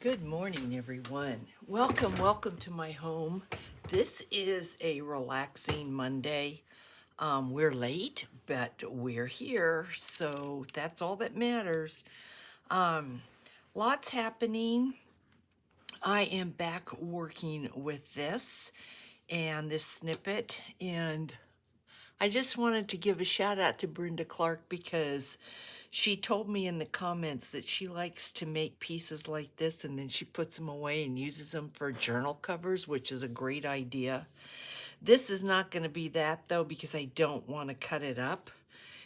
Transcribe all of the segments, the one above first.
Good morning, everyone. Welcome to my home. This is a relaxing Monday. We're late, but we're here, so that's all that matters. Lots happening. I am back working with this and this snippet, and I just wanted to give a shout out to Brenda Clark because she told me in the comments that she likes to make pieces like this and then she puts them away and uses them for journal covers, which is a great idea. This is not going to be that though because I don't want to cut it up.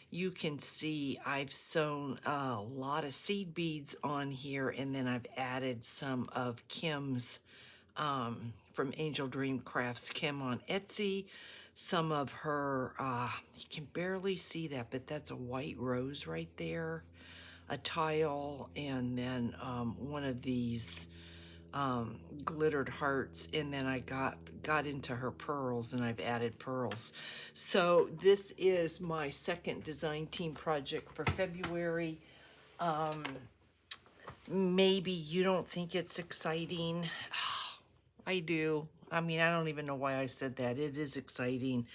You can see I've sewn a lot of seed beads on here, and then I've added some of Kim's from Angel Dream Crafts, Kim on Etsy. Some of her, you can barely see that, but that's a white rose right there, a tile, and then one of these glittered hearts, and then I got into her pearls, and I've added pearls. So this is my second design team project for February. Maybe you don't think it's exciting. I do. I mean, I don't even know why I said that. It is exciting.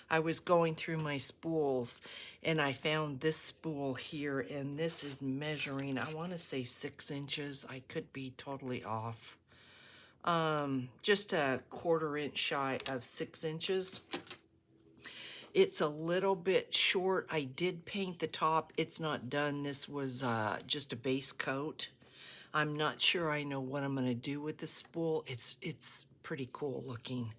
I was going through my spools and I found this spool here, and this is measuring, I want to say 6 inches. I could be totally off. Just a 1/4 inch shy of 6 inches. It's a little bit short. I did paint the top. It's not done. This was just a base coat. I'm not sure I know what I'm going to do with the spool. It's pretty cool looking.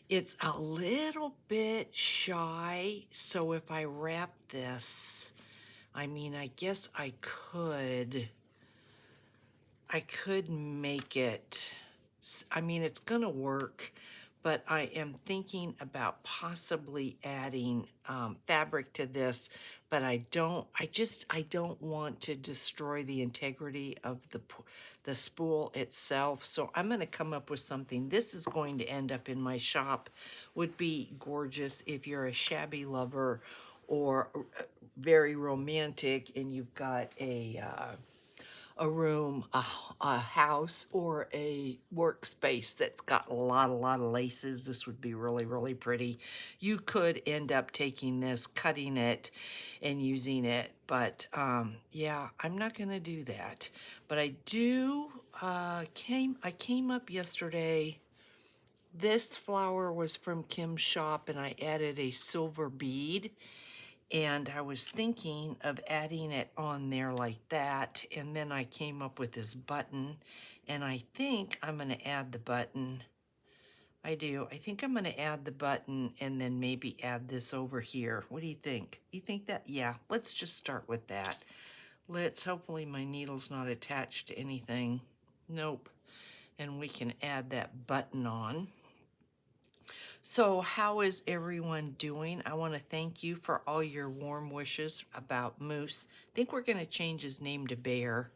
It's a little bit shy, so if I wrap this, I mean, I guess I could make it, I mean, it's gonna work, but I am thinking about possibly adding fabric to this, but I don't want to destroy the integrity of the spool itself. So I'm gonna come up with something. This is going to end up in my shop. Would be gorgeous if you're a shabby lover or very romantic and you've got a room, a house, or a workspace that's got a lot of laces. This would be really, really pretty. You could end up taking this, cutting it, and using it. But yeah, I'm not going to do that. But I do, I came up yesterday. This flower was from Kim's shop, and I added a silver bead, and I was thinking of adding it on there like that, and then I came up with this button, and I think I'm going to add the button. I do. I think I'm going to add the button and then maybe add this over here. What do you think? You think that? Yeah, let's just start with that. Hopefully my needle's not attached to anything. Nope. And we can add that button on. So how is everyone doing? I want to thank you for all your warm wishes about Moose. I think we're going to change his name to Bear.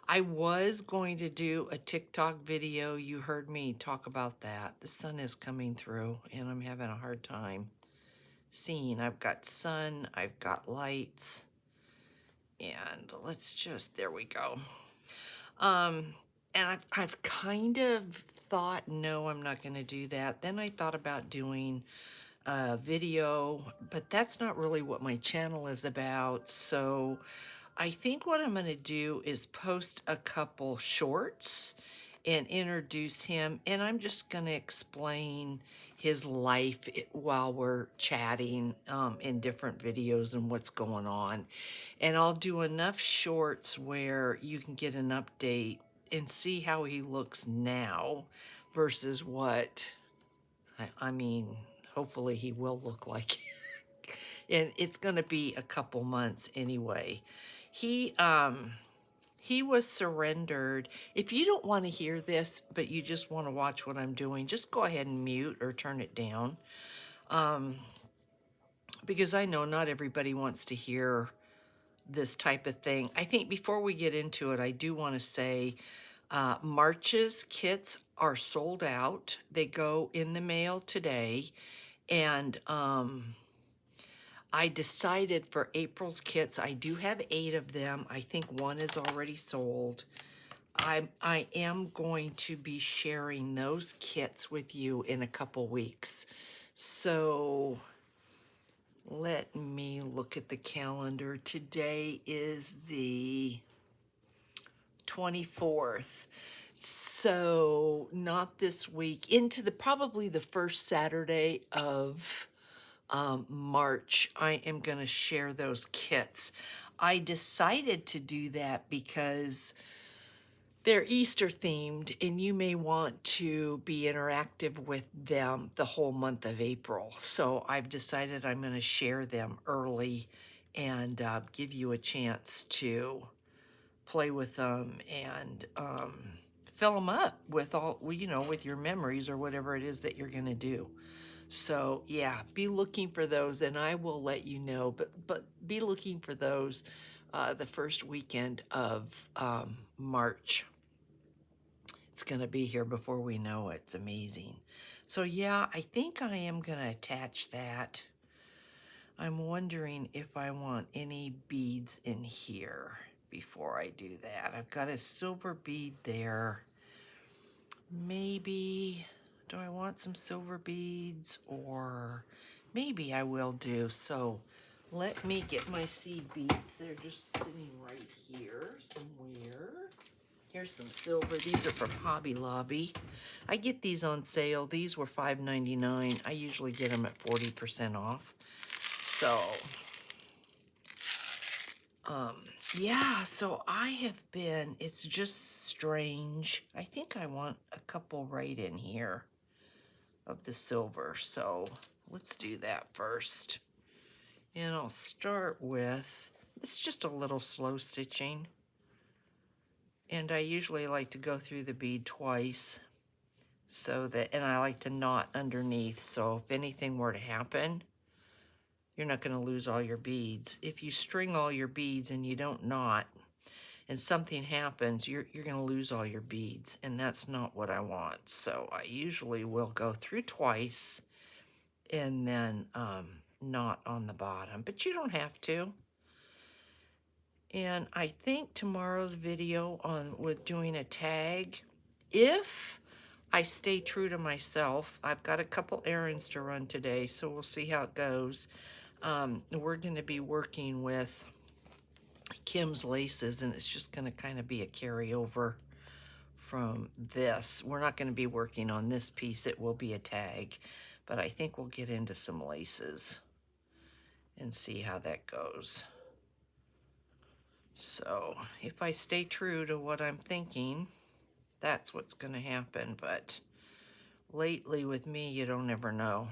I was going to do a TikTok video. You heard me talk about that. The sun is coming through and I'm having a hard time seeing. I've got sun, I've got lights, and let's just, there we go. And I've kind of thought, no, I'm not going to do that. Then I thought about doing a video, but that's not really what my channel is about. So I think what I'm going to do is post a couple shorts and introduce him. And I'm just going to explain his life while we're chatting in different videos and what's going on. And I'll do enough shorts where you can get an update and see how he looks now versus what, I mean, hopefully he will look like. And it's going to be a couple months anyway. He was surrendered. If you don't want to hear this, but you just want to watch what I'm doing, just go ahead and mute or turn it down. Because I know not everybody wants to hear this type of thing. I think before we get into it, I do want to say March's kits are sold out. They go in the mail today. And I decided for April's kits, I do have 8 of them. I think one is already sold. I am going to be sharing those kits with you in a couple weeks. So let me look at the calendar. Today is the 24th. So not this week, into the probably the first Saturday of March, I am going to share those kits. I decided to do that because they're Easter themed, and you may want to be interactive with them the whole month of April. So I've decided I'm going to share them early and give you a chance to play with them and fill them up with all, you know, with your memories or whatever it is that you're going to do. So yeah, be looking for those, and I will let you know. But be looking for those the first weekend of March. It's going to be here before we know it. It's amazing. So yeah, I think I am going to attach that. I'm wondering if I want any beads in here before I do that. I've got a silver bead there. Maybe, do I want some silver beads? Or maybe I will do. So let me get my seed beads. They're just sitting right here somewhere. Here's some silver. These are from Hobby Lobby. I get these on sale. These were $5.99. I usually get them at 40% off. So, yeah, so I have been, it's just strange. I think I want a couple right in here of the silver. So let's do that first. And I'll start with, it's just a little slow stitching. And I usually like to go through the bead twice so that, and I like to knot underneath. So if anything were to happen, you're not going to lose all your beads. If you string all your beads and you don't knot and something happens, you're going to lose all your beads, and that's not what I want. So I usually will go through twice and then knot on the bottom, but you don't have to. And I think tomorrow's video on with doing a tag, if I stay true to myself, I've got a couple errands to run today, so we'll see how it goes. We're going to be working with Kim's laces, and it's just going to kind of be a carryover from this. We're not going to be working on this piece. It will be a tag, but I think we'll get into some laces and see how that goes. So if I stay true to what I'm thinking, that's what's going to happen. But lately with me, you don't ever know.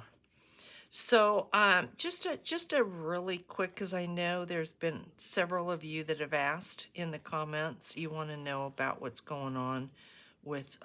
So just a really quick, because I know there's been several of you that have asked in the comments, you want to know about what's going on with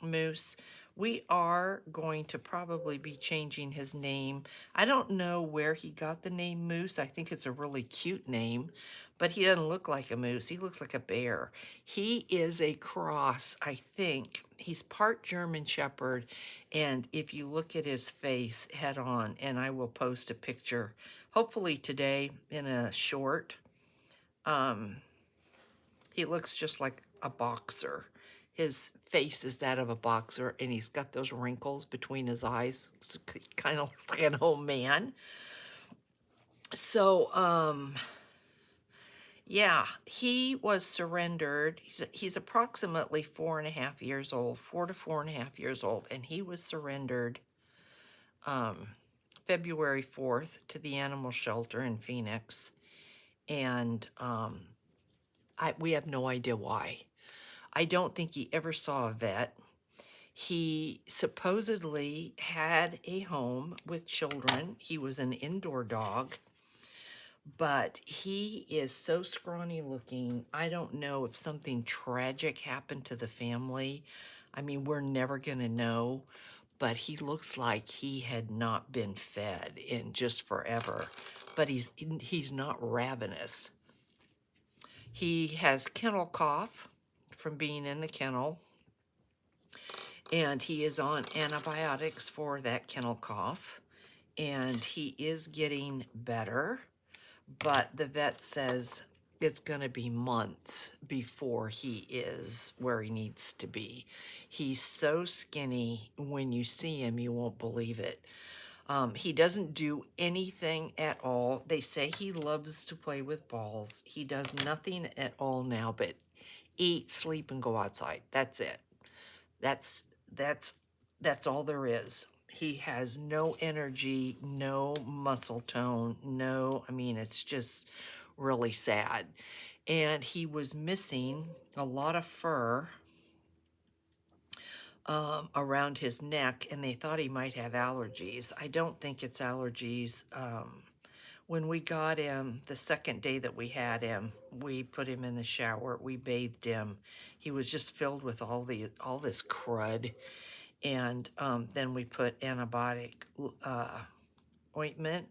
Moose. We are going to probably be changing his name. I don't know where he got the name Moose. I think it's a really cute name, but he doesn't look like a moose. He looks like a bear. He is a cross, I think. He's part German Shepherd, and if you look at his face head on, and I will post a picture, hopefully today in a short, he looks just like a boxer. His face is that of a boxer, and he's got those wrinkles between his eyes. It's kind of looks like an old man. So, yeah, he was surrendered. He's approximately 4.5 years old, 4 to 4.5 years old, and he was surrendered February 4th to the animal shelter in Phoenix, and we have no idea why. I don't think he ever saw a vet. He supposedly had a home with children. He was an indoor dog, but he is so scrawny looking. I don't know if something tragic happened to the family. I mean, we're never going to know, but he looks like he had not been fed in just forever. But he's not ravenous. He has kennel cough from being in the kennel, and he is on antibiotics for that kennel cough, and he is getting better, but the vet says it's going to be months before he is where he needs to be. He's so skinny. When you see him, you won't believe it. He doesn't do anything at all. They say he loves to play with balls. He does nothing at all now but eat, sleep, and go outside. That's it. That's that's that's all there is. He has no energy, no muscle tone, no, I mean, it's just really sad. And he was missing a lot of fur around his neck, and they thought he might have allergies. I don't think it's allergies. When we got him, the second day that we had him, we put him in the shower. We bathed him. He was just filled with all this crud, and then we put antibiotic ointment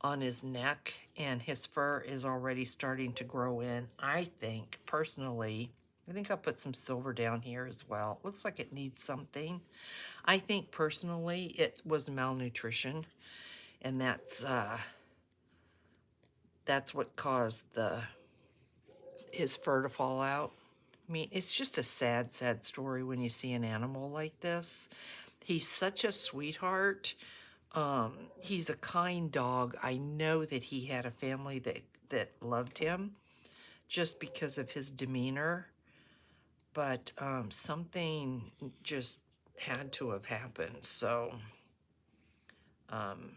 on his neck, and his fur is already starting to grow in. I think personally, I think I'll put some silver down here as well. Looks like it needs something. I think personally it was malnutrition, and that's what caused his fur to fall out. I mean, it's just a sad, sad story when you see an animal like this. He's such a sweetheart. He's a kind dog. I know that he had a family that loved him just because of his demeanor, but something just had to have happened. So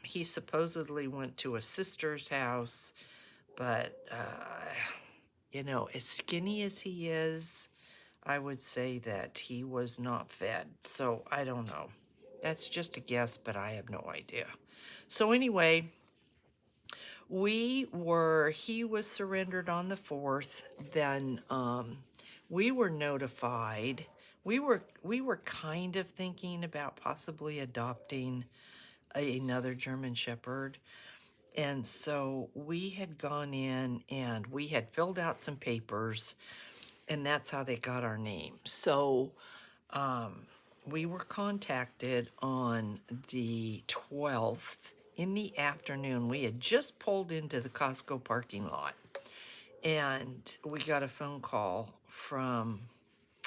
he supposedly went to a sister's house, but as skinny as he is, I would say that he was not fed. So I don't know. That's just a guess, but I have no idea. So anyway, he was surrendered on the 4th. Then we were notified. We were kind of thinking about possibly adopting another German Shepherd. And so we had gone in and we had filled out some papers, and that's how they got our name. So we were contacted on the 12th in the afternoon. We had just pulled into the Costco parking lot, and we got a phone call from,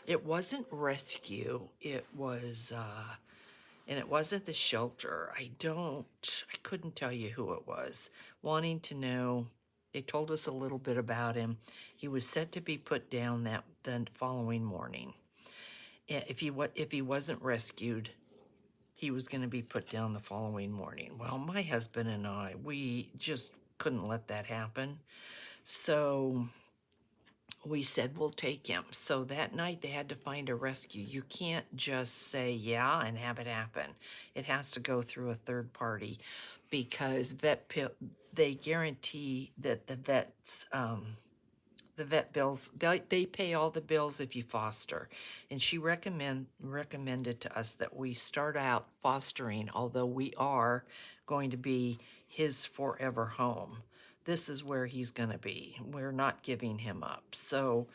it wasn't rescue, it was, and it wasn't the shelter. I couldn't tell you who it was, wanting to know. They told us a little bit about him. He was set to be put down the following morning. If he wasn't rescued, he was going to be put down the following morning. Well, my husband and I, we just couldn't let that happen. So we said, we'll take him. So that night they had to find a rescue. You can't just say yeah and have it happen. It has to go through a third party, because they guarantee that the vet bills, they pay all the bills if you foster. And she recommended to us that we start out fostering, although we are going to be his forever home. This is where he's going to be. We're not giving him up. So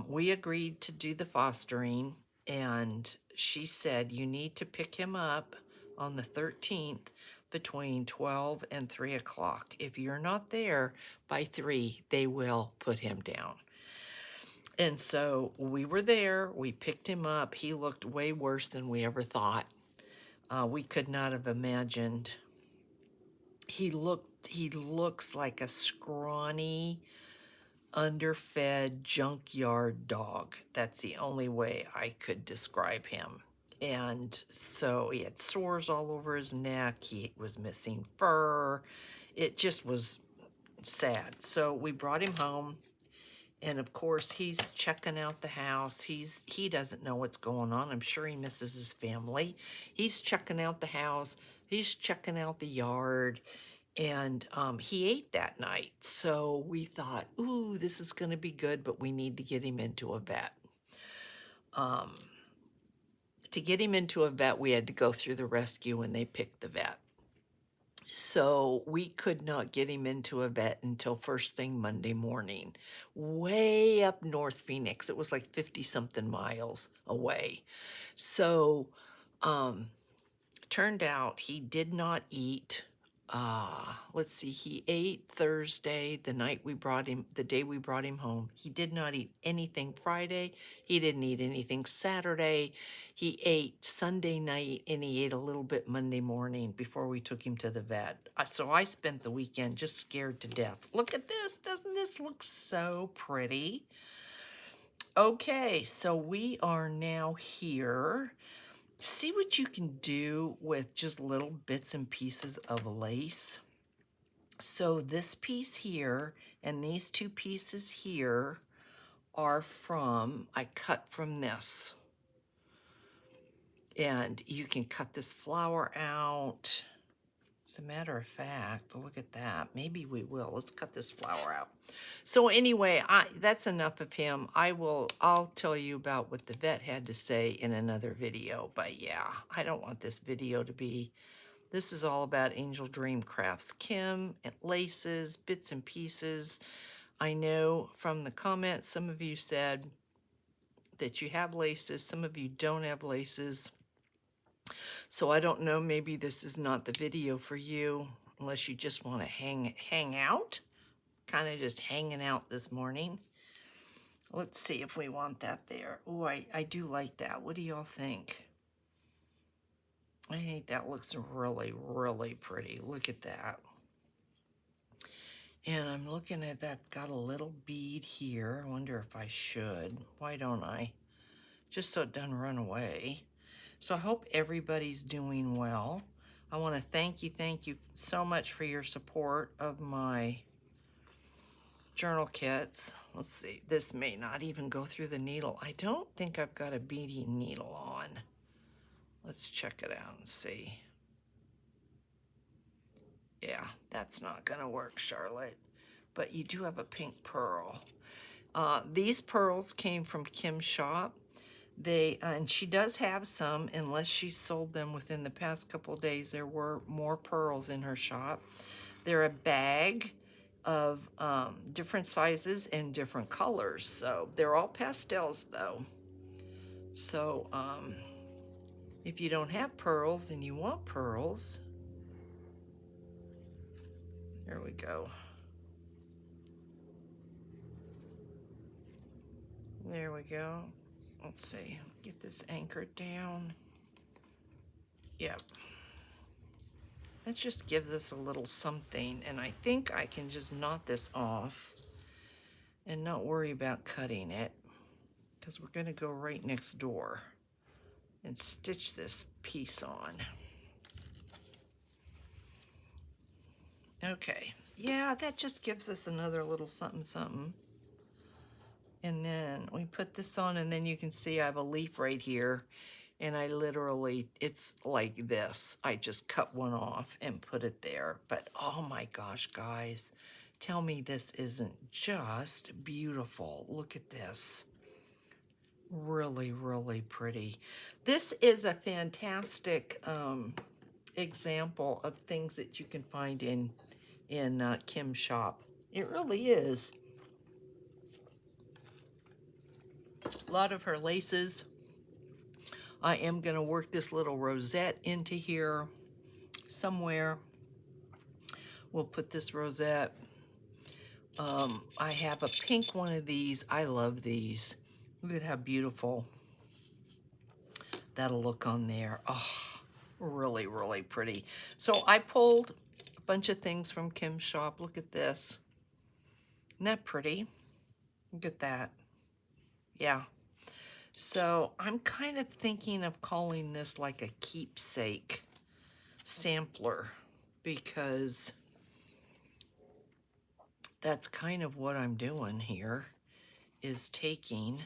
we agreed to do the fostering, and she said, you need to pick him up on the 13th between 12 and 3 o'clock. If you're not there by 3, they will put him down. And so we were there. We picked him up. He looked way worse than we ever thought. We could not have imagined. He looks like a scrawny, underfed junkyard dog. That's the only way I could describe him. And so he had sores all over his neck. He was missing fur. It just was sad. So we brought him home, and of course he's checking out the house. He doesn't know what's going on. I'm sure he misses his family. He's checking out the house. He's checking out the yard. And he ate that night. So we thought, ooh, this is going to be good, but we need to get him into a vet. To get him into a vet, we had to go through the rescue, and they picked the vet. So we could not get him into a vet until first thing Monday morning, way up North Phoenix. It was like 50-something miles away. So turned out he did not eat let's see, he ate Thursday, the day we brought him home. He did not eat anything Friday. He didn't eat anything Saturday. He ate Sunday night and he ate a little bit Monday morning before we took him to the vet. So I spent the weekend just scared to death. Look at this. Doesn't this look so pretty? Okay, so we are now here. See what you can do with just little bits and pieces of lace. So this piece here and these two pieces here are I cut from this. And you can cut this flower out. As a matter of fact, look at that. Maybe we will. Let's cut this flower out. So anyway, that's enough of him. I'll tell you about what the vet had to say in another video. But yeah, I don't want this video to be... This is all about Angel Dream Crafts. Kim, and laces, bits and pieces. I know from the comments, some of you said that you have laces. Some of you don't have laces. So I don't know, maybe this is not the video for you, unless you just want to hang out. Kind of just hanging out this morning. Let's see if we want that there. Oh, I do like that. What do y'all think? I think that looks really, really pretty. Look at that. And I'm looking at that, got a little bead here. I wonder if I should. Why don't I? Just so it doesn't run away. So I hope everybody's doing well. I want to thank you so much for your support of my journal kits. Let's see, this may not even go through the needle. I don't think I've got a beading needle on. Let's check it out and see. Yeah, that's not gonna work, Charlotte. But you do have a pink pearl. These pearls came from Kim's shop. And she does have some, unless she sold them within the past couple of days. There were more pearls in her shop. They're a bag of different sizes and different colors. So they're all pastels though. So if you don't have pearls and you want pearls, there we go. There we go. Let's see, get this anchored down. Yep. That just gives us a little something, and I think I can just knot this off and not worry about cutting it, because we're going to go right next door and stitch this piece on. Okay, yeah, that just gives us another little something something. And then we put this on, and then you can see I have a leaf right here, and I literally, it's like this. I just cut one off and put it there. But oh my gosh, guys, tell me this isn't just beautiful. Look at this. Really, really pretty. This is a fantastic example of things that you can find in Kim's shop. It really is. A lot of her laces. I am going to work this little rosette into here somewhere. We'll put this rosette. I have a pink one of these. I love these. Look at how beautiful that'll look on there. Oh, really, really pretty. So I pulled a bunch of things from Kim's shop. Look at this. Isn't that pretty? Look at that. Yeah. So I'm kind of thinking of calling this like a keepsake sampler, because that's kind of what I'm doing here, is taking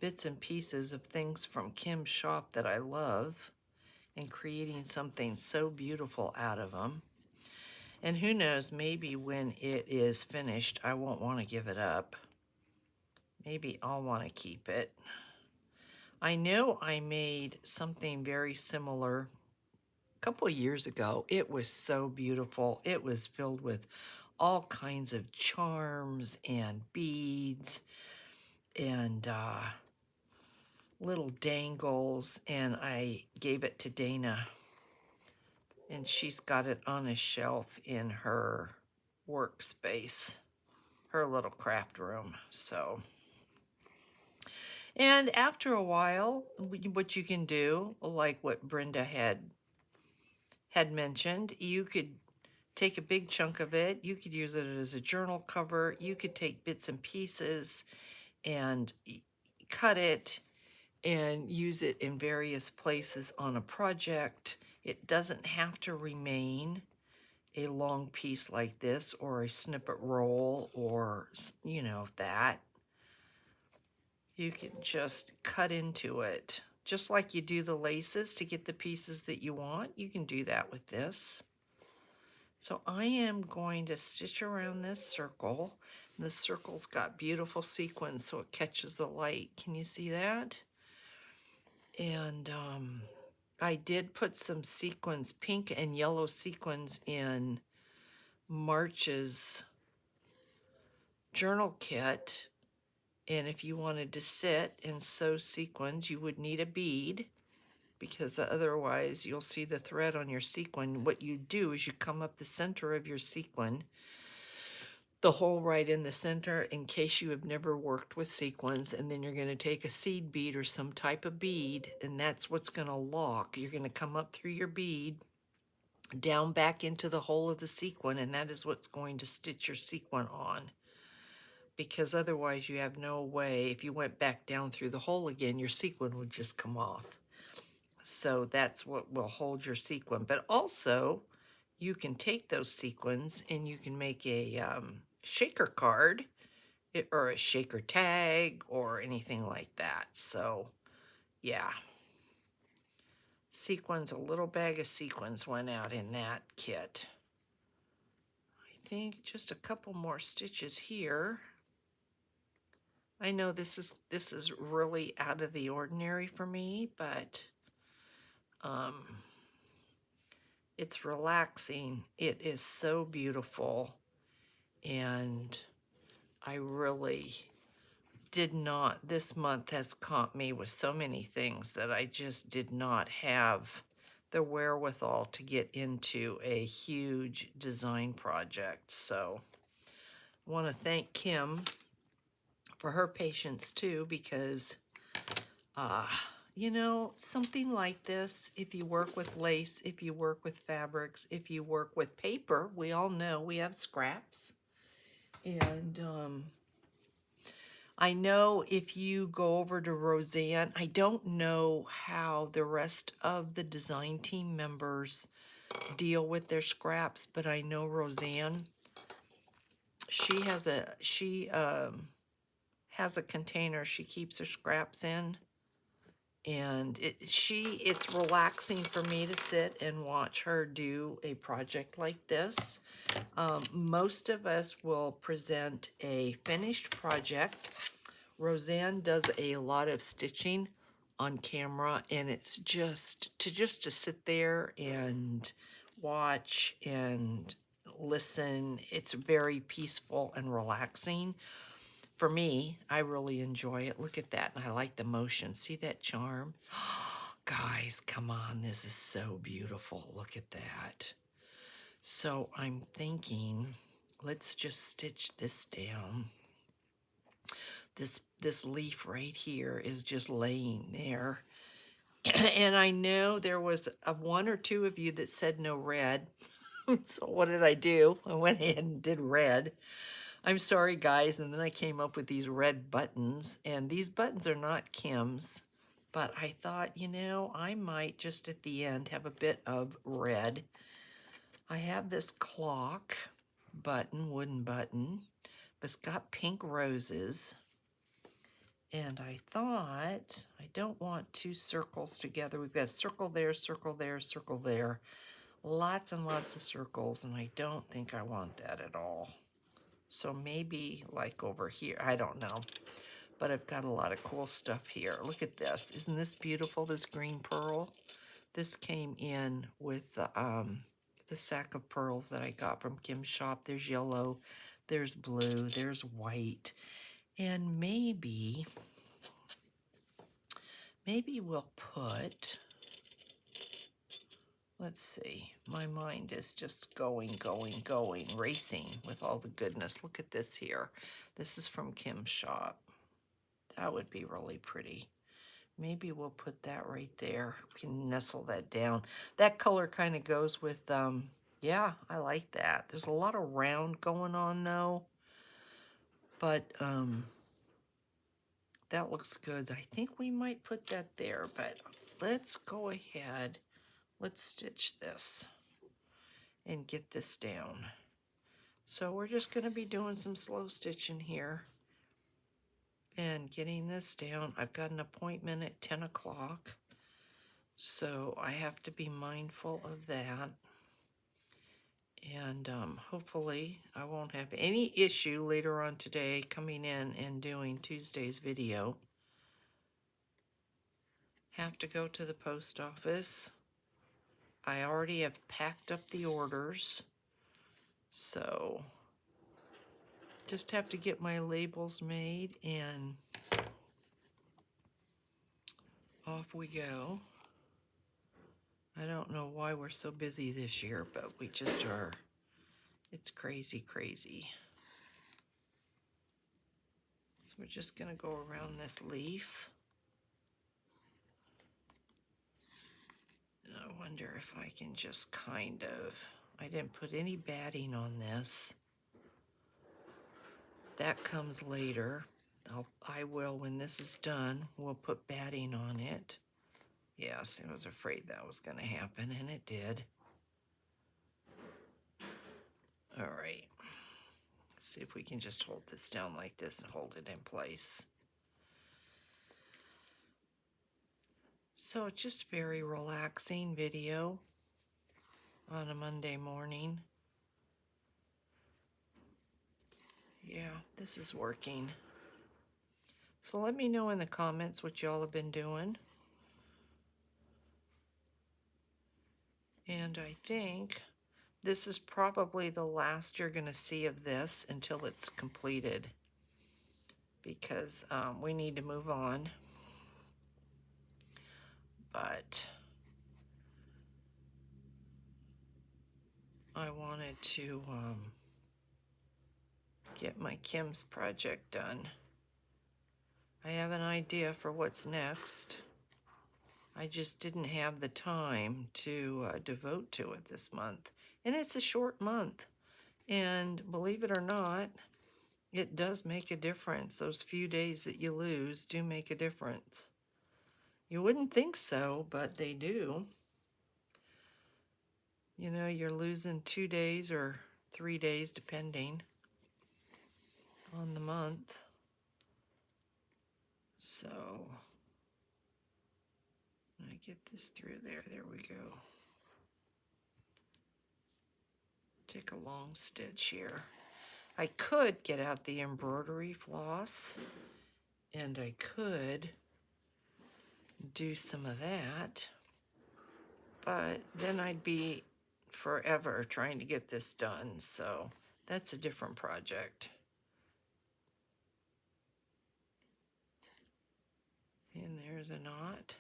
bits and pieces of things from Kim's shop that I love and creating something so beautiful out of them. And who knows, maybe when it is finished, I won't want to give it up. Maybe I'll want to keep it. I know I made something very similar a couple of years ago. It was so beautiful. It was filled with all kinds of charms and beads and little dangles, and I gave it to Dana And she's got it on a shelf in her workspace, her little craft room. So, and after a while, what you can do, like what Brenda had mentioned, you could take a big chunk of it. You could use it as a journal cover. You could take bits and pieces and cut it and use it in various places on a project. It doesn't have to remain a long piece like this or a snippet roll or, you know, that. You can just cut into it. Just like you do the laces to get the pieces that you want, you can do that with this. So I am going to stitch around this circle. The circle's got beautiful sequins so it catches the light. Can you see that? And I did put some sequins, pink and yellow sequins in March's journal kit. And if you wanted to sit and sew sequins, you would need a bead because otherwise you'll see the thread on your sequin. What you do is you come up the center of your sequin, the hole right in the center in case you have never worked with sequins, and then you're going to take a seed bead or some type of bead, and that's what's going to lock. You're going to come up through your bead, down back into the hole of the sequin, and that is what's going to stitch your sequin on. Because otherwise you have no way, if you went back down through the hole again, your sequin would just come off. So that's what will hold your sequin. But also, you can take those sequins and you can make a shaker card or a shaker tag or anything like that. So, yeah. Sequins, a little bag of sequins went out in that kit. I think just a couple more stitches here. I know this is really out of the ordinary for me, but it's relaxing. It is so beautiful, and I really did not, this month has caught me with so many things that I just did not have the wherewithal to get into a huge design project. So I want to thank Kim for her patience too, because you know, something like this, if you work with lace, if you work with fabrics, if you work with paper, we all know we have scraps. And I know if you go over to Roseanne, I don't know how the rest of the design team members deal with their scraps, but I know Roseanne, she has a container she keeps her scraps in. And it's relaxing for me to sit and watch her do a project like this. Most of us will present a finished project. Roseanne does a lot of stitching on camera, and it's just to sit there and watch and listen. It's very peaceful and relaxing. For me, I really enjoy it. Look at that. And I like the motion. See that charm? Guys, come on. This is so beautiful. Look at that. So I'm thinking, let's just stitch this down. This leaf right here is just laying there. And I know there was one or two of you that said no red. So what did I do? I went ahead and did red. I'm sorry, guys. And then I came up with these red buttons. And these buttons are not Kim's. But I thought, you know, I might just at the end have a bit of red. I have this clock button, wooden button. But it's got pink roses. And I thought, I don't want two circles together. We've got a circle there, circle there, circle there. Lots and lots of circles. And I don't think I want that at all. So maybe like over here, I don't know. But I've got a lot of cool stuff here. Look at this. Isn't this beautiful, this green pearl? This came in with the sack of pearls that I got from Kim's shop. There's yellow, there's blue, there's white. And maybe we'll put Let's see. My mind is just going, racing with all the goodness. Look at this here. This is from Kim's shop. That would be really pretty. Maybe we'll put that right there. We can nestle that down. That color kind of goes with, yeah, I like that. There's a lot of round going on though. But that looks good. I think we might put that there, but let's go ahead. Let's stitch this and get this down. So we're just going to be doing some slow stitching here and getting this down. I've got an appointment at 10 o'clock, so I have to be mindful of that. And hopefully I won't have any issue later on today coming in and doing Tuesday's video. Have to go to the post office. I already have packed up the orders, so just have to get my labels made and off we go. I don't know why we're so busy this year, but we just are. It's crazy, crazy. So we're just going to go around this leaf. And I wonder if I can just kind of, I didn't put any batting on this. That comes later. I will, when this is done, we'll put batting on it. Yes, I was afraid that was going to happen, and it did. All right. Let's see if we can just hold this down like this and hold it in place. So just very relaxing video on a Monday morning. Yeah, this is working. So let me know in the comments what y'all have been doing. And I think this is probably the last you're going to see of this until it's completed, because we need to move on. But I wanted to get my Kim's project done. I have an idea for what's next. I just didn't have the time to devote to it this month. And it's a short month. And believe it or not, it does make a difference. Those few days that you lose do make a difference. You wouldn't think so, but they do. You know, you're losing 2 days or 3 days, depending on the month. So, I get this through there. There we go. Take a long stitch here. I could get out the embroidery floss, and I could do some of that, but then I'd be forever trying to get this done, so that's a different project. And there's a knot.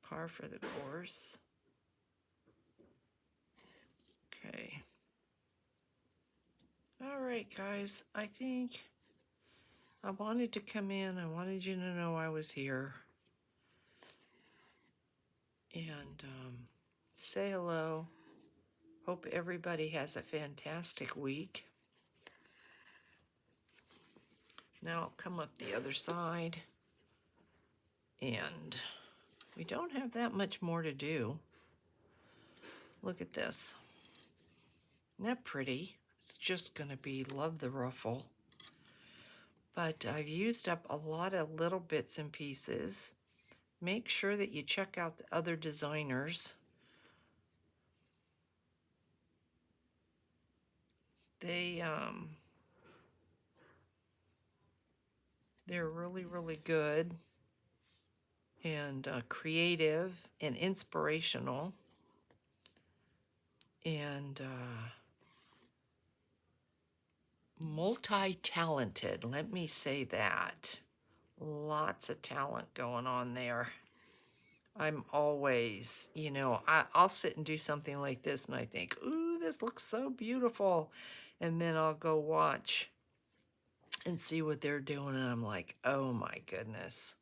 Par for the course. Okay. All right, guys, I think I wanted to come in. I wanted you to know I was here. And say hello. Hope everybody has a fantastic week. Now I'll come up the other side. And we don't have that much more to do. Look at this. Isn't that pretty? It's just going to be, love the ruffle. But I've used up a lot of little bits and pieces. Make sure that you check out the other designers. They're really, really good and creative and inspirational. And multi-talented, let me say that. Lots of talent going on there. I'm always, I'll sit and do something like this and I think, ooh, this looks so beautiful. And then I'll go watch and see what they're doing. And I'm like, oh my goodness,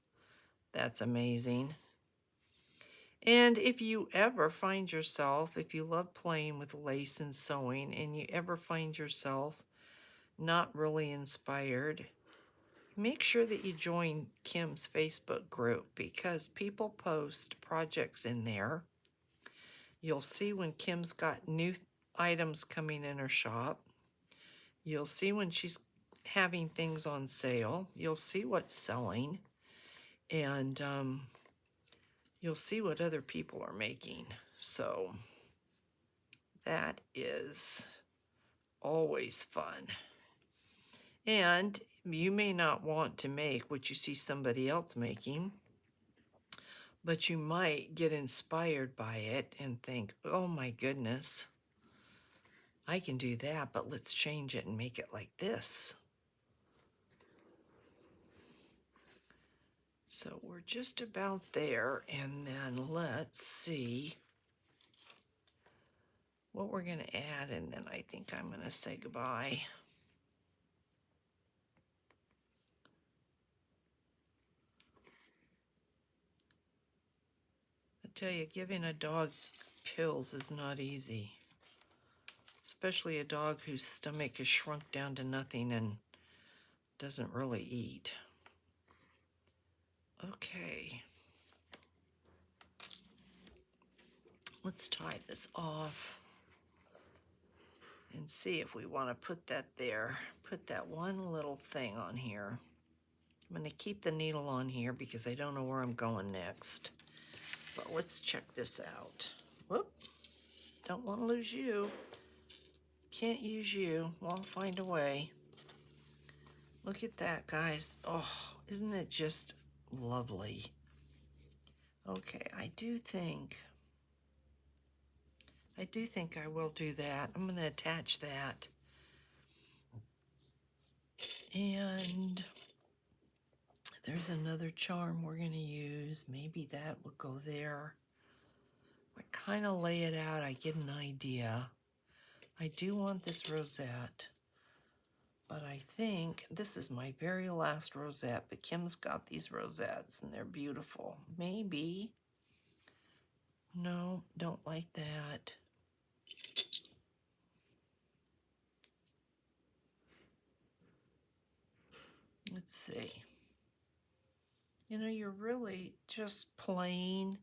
that's amazing. And if you ever find yourself, if you love playing with lace and sewing, and you ever find yourself not really inspired, make sure that you join Kim's Facebook group because people post projects in there. You'll see when Kim's got new items coming in her shop. You'll see when she's having things on sale. You'll see what's selling. And you'll see what other people are making. So that is always fun. And you may not want to make what you see somebody else making, but you might get inspired by it and think, oh my goodness, I can do that, but let's change it and make it like this. So we're just about there, and then let's see what we're going to add, and then I think I'm going to say goodbye. I tell you, giving a dog pills is not easy, especially a dog whose stomach is shrunk down to nothing and doesn't really eat. Okay. Let's tie this off and see if we want to put that there. Put that one little thing on here. I'm going to keep the needle on here because I don't know where I'm going next. But let's check this out. Whoop. Don't want to lose you. Can't use you. Well, I'll find a way. Look at that, guys. Oh, isn't it just lovely? Okay, I do think I will do that. I'm going to attach that. And there's another charm we're going to use. Maybe that would go there. I kind of lay it out, I get an idea. I do want this rosette, but I think this is my very last rosette, but Kim's got these rosettes and they're beautiful. Maybe, no, don't like that. Let's see. You're really just plain.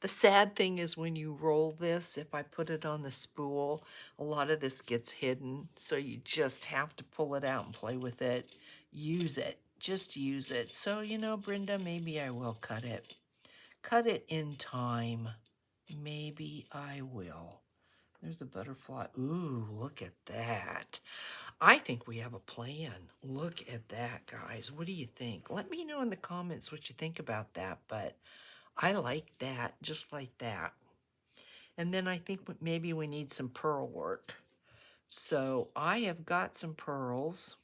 The sad thing is when you roll this, if I put it on the spool, a lot of this gets hidden. So you just have to pull it out and play with it. Use it. Just use it. So, Brenda, maybe I will cut it. Cut it in time. Maybe I will. There's a butterfly. Ooh, look at that. I think we have a plan. Look at that, guys. What do you think? Let me know in the comments what you think about that, but I like that, just like that. And then I think maybe we need some pearl work. So I have got some pearls.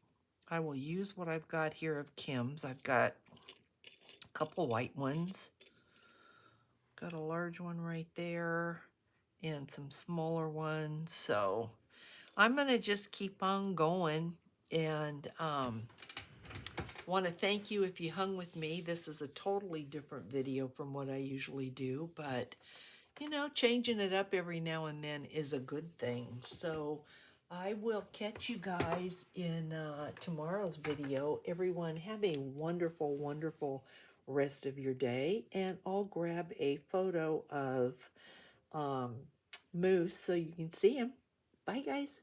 I will use what I've got here of Kim's. I've got a couple white ones. Got a large one right there and some smaller ones. So I'm going to just keep on going and want to thank you if you hung with me. This is a totally different video from what I usually do, but changing it up every now and then is a good thing. So I will catch you guys in tomorrow's video. Everyone have a wonderful, wonderful rest of your day, and I'll grab a photo of Moose so you can see him. Bye, guys.